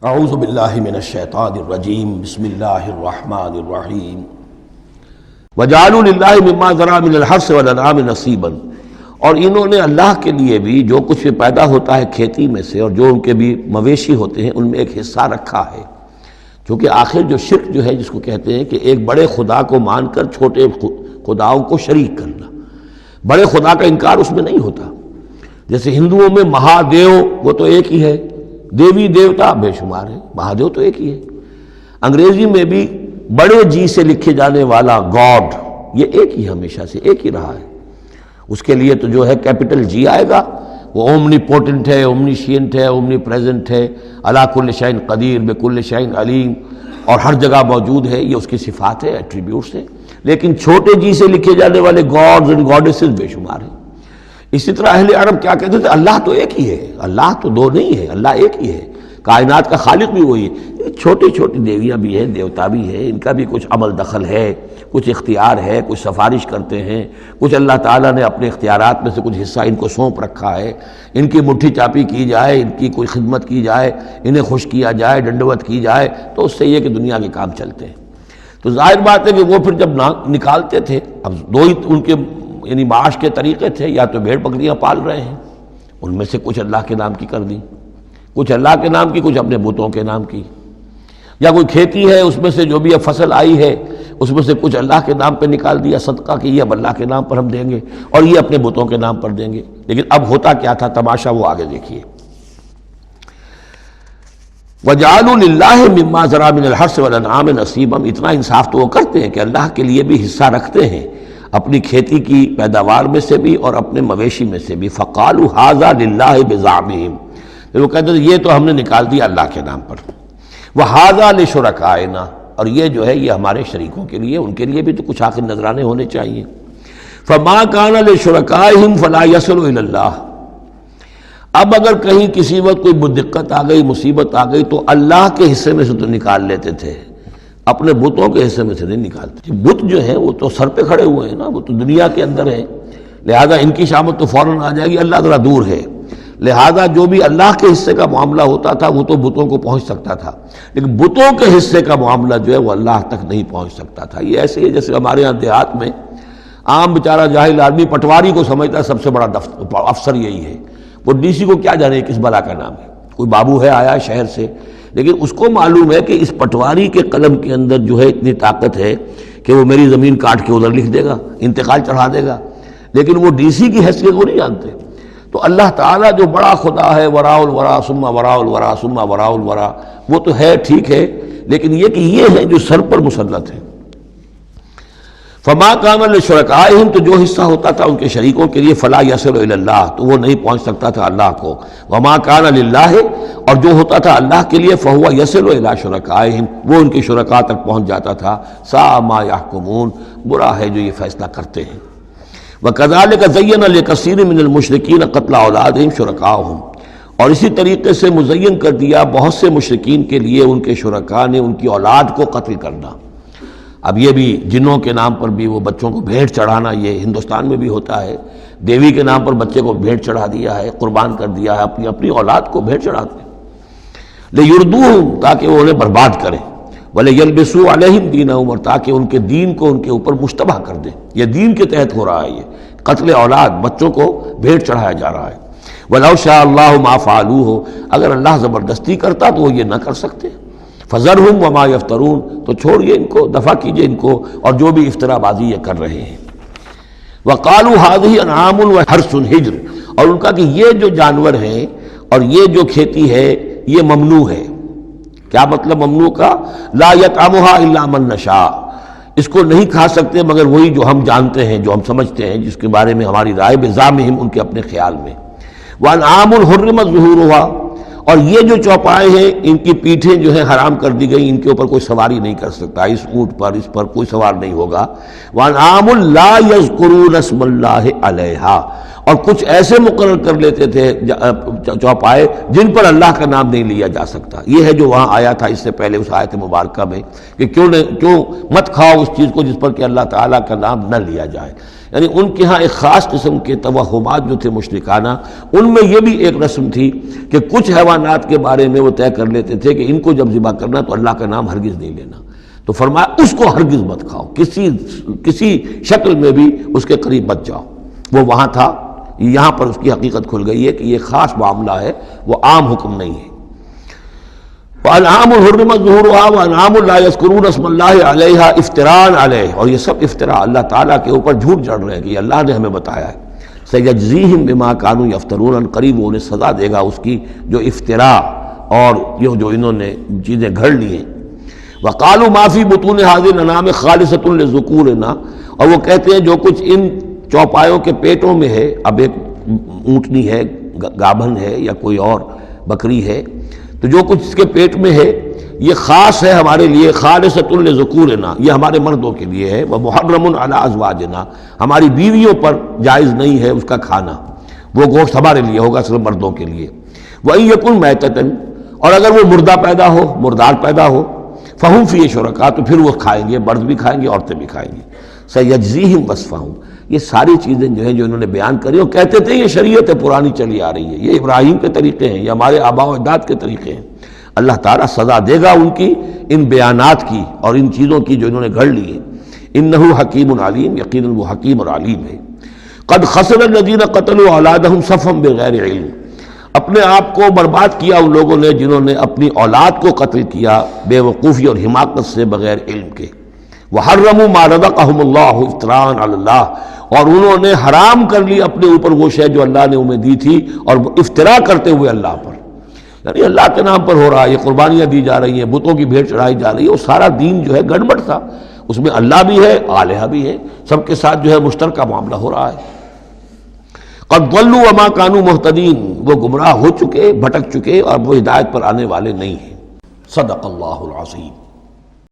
اعوذ باللہ من الشیطان الرجیم بسم اللہ الرحمن الرحیم وجعلوا للہ مما ذرا من الحرث والانعام نصیبا، اور انہوں نے اللہ کے لیے بھی جو کچھ پیدا ہوتا ہے کھیتی میں سے اور جو ان کے بھی مویشی ہوتے ہیں ان میں ایک حصہ رکھا ہے، کیونکہ آخر جو شرک جو ہے جس کو کہتے ہیں کہ ایک بڑے خدا کو مان کر چھوٹے خداؤں کو شریک کرنا، بڑے خدا کا انکار اس میں نہیں ہوتا۔ جیسے ہندوؤں میں مہادیو وہ تو ایک ہی ہے، دیوی دیوتا بے شمار ہے، مہادیو تو ایک ہی ہے۔ انگریزی میں بھی بڑے جی سے لکھے جانے والا گاڈ یہ ایک ہی ہمیشہ سے ایک ہی رہا ہے، اس کے لیے تو جو ہے کیپٹل جی آئے گا، وہ اومنی پوٹنٹ ہے، اومنیشینٹ ہے، اومنی پریزنٹ ہے، علی کل شیء قدیر بکل شیء علیم، اور ہر جگہ موجود ہے، یہ اس کی صفات ہے، ایٹریبیوٹس ہیں۔ لیکن چھوٹے جی سے لکھے جانے والے گاڈز اینڈ گاڈیسز بے شمار ہیں۔ اسی طرح اہل عرب کیا کہتے تھے؟ اللہ تو ایک ہی ہے، اللہ تو دو نہیں ہے، اللہ ایک ہی ہے، کائنات کا خالق بھی وہی ہے۔ چھوٹی چھوٹی دیویاں بھی ہیں، دیوتا بھی ہیں، ان کا بھی کچھ عمل دخل ہے، کچھ اختیار ہے، کچھ سفارش کرتے ہیں، کچھ اللہ تعالیٰ نے اپنے اختیارات میں سے کچھ حصہ ان کو سونپ رکھا ہے، ان کی مٹھی چاپی کی جائے، ان کی کوئی خدمت کی جائے، انہیں خوش کیا جائے، ڈنڈوت کی جائے، تو اس سے یہ کہ دنیا کے کام چلتے ہیں۔ تو ظاہر بات ہے کہ وہ پھر جب نکالتے تھے، اب دو ہی ان کے یعنی معاش کے طریقے تھے، یا تو بھیڑ بکریاں پال رہے ہیں، ان میں سے کچھ اللہ کے نام کی کر دی، کچھ اللہ کے نام کی، کچھ اپنے بتوں کے نام کی، یا کوئی کھیتی ہے اس میں سے جو بھی اب فصل آئی ہے اس میں سے کچھ اللہ کے نام پہ نکال دیا صدقہ کہ یہ اب اللہ کے نام پر ہم دیں گے اور یہ اپنے بتوں کے نام پر دیں گے۔ لیکن اب ہوتا کیا تھا تماشا وہ آگے دیکھیے۔ وَجَعَلُوا لِلَّهِ مِمَّا ذَرَا مِنَ الْحَرثِ وَالْأَنْعَامِ نَصِيبًا، اتنا انصاف تو وہ کرتے ہیں کہ اللہ کے لیے بھی حصہ رکھتے ہیں اپنی کھیتی کی پیداوار میں سے بھی اور اپنے مویشی میں سے بھی۔ فَقَالُوا هَذَا لِلَّهِ بِزَعْمِهِمْ، وہ کہتے ہیں یہ تو ہم نے نکال دیا اللہ کے نام پر۔ وَهَذَا لِشُرَكَائِنَا، اور یہ جو ہے یہ ہمارے شریکوں کے لیے، ان کے لیے بھی تو کچھ آخر نذرانے ہونے چاہیے۔ فَمَا كَانَ لِشُرَكَائِهِمْ فَلَا يَصِلُ إِلَى اللَّهِ، اب اگر کہیں کسی وقت کوئی دقت آ گئی، مصیبت آ گئی، تو اللہ کے حصے میں سے تو نکال لیتے تھے، اپنے بتوں کے حصے میں سے نہیں نکالتے۔ بت جو ہیں وہ تو سر پہ کھڑے ہوئے ہیں نا، وہ تو دنیا کے اندر ہیں، لہذا ان کی شامت تو فوراً آ جائے گی، اللہ ذرا دور ہے، لہذا جو بھی اللہ کے حصے کا معاملہ ہوتا تھا وہ تو بتوں کو پہنچ سکتا تھا، لیکن بتوں کے حصے کا معاملہ جو ہے وہ اللہ تک نہیں پہنچ سکتا تھا۔ یہ ایسے ہی جیسے ہمارے یہاں دیہات میں عام بیچارہ جاہل آدمی پٹواری کو سمجھتا ہے سب سے بڑا افسر یہی ہے، وہ ڈی سی کو کیا جانے کس بلا کا نام ہے، کوئی بابو ہے آیا شہر سے، لیکن اس کو معلوم ہے کہ اس پٹواری کے قلم کے اندر جو ہے اتنی طاقت ہے کہ وہ میری زمین کاٹ کے ادھر لکھ دے گا، انتقال چڑھا دے گا، لیکن وہ ڈی سی کی حیثیت کو نہیں جانتے۔ تو اللہ تعالیٰ جو بڑا خدا ہے، وراء الورا ثم وراء الورا ثم وراء الورا، وہ تو ہے ٹھیک ہے، لیکن یہ کہ یہ ہے جو سر پر مسلط ہے۔ فما کان لشرکائہم، تو جو حصہ ہوتا تھا ان کے شریکوں کے لیے، فلا یصل الی اللہ، تو وہ نہیں پہنچ سکتا تھا اللہ کو۔ وما کان للہ، اور جو ہوتا تھا اللہ کے لیے، فہو یصل الی شرکائہم، وہ ان کے شرکاء تک پہنچ جاتا تھا۔ ساء ما یحکمون، برا ہے جو یہ فیصلہ کرتے ہیں۔ وَكَذَلِكَ زَيَّنَ لِكَثِيرٍ مِّنَ الْمُشْرِكِينَ قَتْلَ أَوْلَادِهِمْ شُرَكَاؤُهُمْ، اور اسی طریقے سے مزین کر دیا بہت سے مشرکین کے لیے ان کے شرکاء نے ان کی اولاد کو قتل کرنا۔ اب یہ بھی جنوں کے نام پر بھی وہ بچوں کو بھیٹ چڑھانا، یہ ہندوستان میں بھی ہوتا ہے، دیوی کے نام پر بچے کو بھیٹ چڑھا دیا ہے، قربان کر دیا ہے، اپنی اولاد کو بھیٹ چڑھاتے ہیں، لِيُرْدُوهُمْ، تاکہ وہ انہیں برباد کریں، وَلِيَلْبِسُوا عَلَيْهِمْ دِينَهُمْ، اور تاکہ ان کے دین کو ان کے اوپر مشتبہ کر دیں۔ یہ دین کے تحت ہو رہا ہے، یہ قتل اولاد، بچوں کو بھیٹ چڑھایا جا رہا ہے۔ وَلَوْ شَاءَ اللَّهُ مَا فَعَلُوهُ، اگر اللہ زبردستی کرتا تو وہ یہ نہ کر سکتے۔ فَذَرْهُمْ وَمَا يَفْتَرُونَ، تو چھوڑیے ان کو، دفع کیجئے ان کو اور جو بھی افترا بازی یہ کر رہے ہیں۔ وَقَالُوا هَٰذِهِ أَنْعَامٌ وَحَرْثٌ حِجْرٌ، اور ان کا کہ یہ جو جانور ہیں اور یہ جو کھیتی ہے یہ ممنوع ہے۔ کیا مطلب ممنوع کا؟ لا يطعمها الا من نشاء، اس کو نہیں کھا سکتے مگر وہی جو ہم جانتے ہیں، جو ہم سمجھتے ہیں، جس کے بارے میں ہماری رائے بزعمہم، ان کے اپنے خیال میں۔ وانعام حرمت ظہورها، اور یہ جو چوپائے ہیں ان کی پیٹھیں جو ہیں حرام کر دی گئی، ان کے اوپر کوئی سواری نہیں کر سکتا، اس اونٹ پر اس پر کوئی سوار نہیں ہوگا۔ وانعام لا یذکرون اسم اللہ علیہا، اور کچھ ایسے مقرر کر لیتے تھے چوپائے جن پر اللہ کا نام نہیں لیا جا سکتا۔ یہ ہے جو وہاں آیا تھا اس سے پہلے اس آیت مبارکہ میں کہ کیوں مت کھاؤ اس چیز کو جس پر کہ اللہ تعالیٰ کا نام نہ لیا جائے۔ یعنی ان کے ہاں ایک خاص قسم کے توہمات جو تھے مشرکانہ، ان میں یہ بھی ایک رسم تھی کہ کچھ حیوانات کے بارے میں وہ طے کر لیتے تھے کہ ان کو جب ذبح کرنا تو اللہ کا نام ہرگز نہیں لینا، تو فرمایا اس کو ہرگز مت کھاؤ، کسی شکل میں بھی اس کے قریب مت جاؤ۔ وہ وہاں تھا، یہاں پر اس کی حقیقت کھل گئی ہے کہ یہ خاص معاملہ ہے، وہ عام حکم نہیں ہے۔ وَأَنْعَامٌ حُرِّمَتْ ظُهُورُهَا وَأَنْعَامٌ لَا يَذْكُرُونَ اسْمَ اللَّهِ عَلَيْهَا افْتِرَاءً عَلَيْهِ، اور یہ سب افطرا اللہ تعالیٰ کے اوپر جھوٹ جڑ رہے ہیں کہ یہ اللہ نے ہمیں بتایا ہے۔ سَيَجْزِيهِمْ بِمَا كَانُوا يَفْتَرُونَ، قریب وہ انہیں سزا دے گا اس کی جو افطرا اور یہ جو انہوں نے چیزیں گھڑ لی ہیں۔ وَقَالُوا مَا فِي بُطُونِ هَٰذِهِ الْأَنْعَامِ خَالِصَةٌ لِّذُكُورِنَا، اور وہ کہتے ہیں جو کچھ ان چوپایوں کے پیٹوں میں ہے، اب ایک اونٹنی ہے، گابھن ہے یا کوئی اور بکری ہے، تو جو کچھ اس کے پیٹ میں ہے یہ خاص ہے ہمارے لیے، خالصۃ لذکورنا، یہ ہمارے مردوں کے لیے ہے، ومحرم علی ازواجنا، ہماری بیویوں پر جائز نہیں ہے اس کا کھانا، وہ گوشت ہمارے لیے ہوگا صرف مردوں کے لیے۔ وَإِن يَكُن مَيْتَةً، اور اگر وہ مردہ پیدا ہو، مردار پیدا ہو، فَهُمْ فِيهِ شُرَكَاء، تو پھر وہ کھائیں گے، مرد بھی کھائیں گے، عورتیں بھی کھائیں گے۔ سَيَجْزِيهِمْ وَصْفَهُمْ، یہ ساری چیزیں جو ہیں جو انہوں نے بیان کری، وہ کہتے تھے یہ شریعت ہے پرانی چلی آ رہی ہے، یہ ابراہیم کے طریقے ہیں، یہ ہمارے آباء و اجداد کے طریقے ہیں۔ اللہ تعالیٰ سزا دے گا ان کی ان بیانات کی اور ان چیزوں کی جو انہوں نے گھڑ لی ہے۔ انہ حکیم علیم، یقیناً وہ حکیم اور علیم ہے۔ قد خسر الذین قتلوا اولادہم صفحا بغیر علم، اپنے آپ کو برباد کیا ان لوگوں نے جنہوں نے اپنی اولاد کو قتل کیا بے وقوفی اور حماقت سے، بغیر علم کے۔ وحرموا ما رزقہم اللہ افتراء علی اللہ، اور انہوں نے حرام کر لی اپنے اوپر وہ شے جو اللہ نے انہیں دی تھی، اور افطرا کرتے ہوئے اللہ پر، یعنی اللہ کے نام پر ہو رہا ہے، یہ قربانیاں دی جا رہی ہیں، بتوں کی بھیٹ چڑھائی جا رہی ہے، وہ سارا دین جو ہے گڑبڑ تھا، اس میں اللہ بھی ہے، آلہہ بھی ہے، سب کے ساتھ جو ہے مشترکہ معاملہ ہو رہا ہے۔ قد ضلوا وما كانوا مهتدين، وہ گمراہ ہو چکے، بھٹک چکے، اور وہ ہدایت پر آنے والے نہیں ہیں۔ صدق اللہ العظیم۔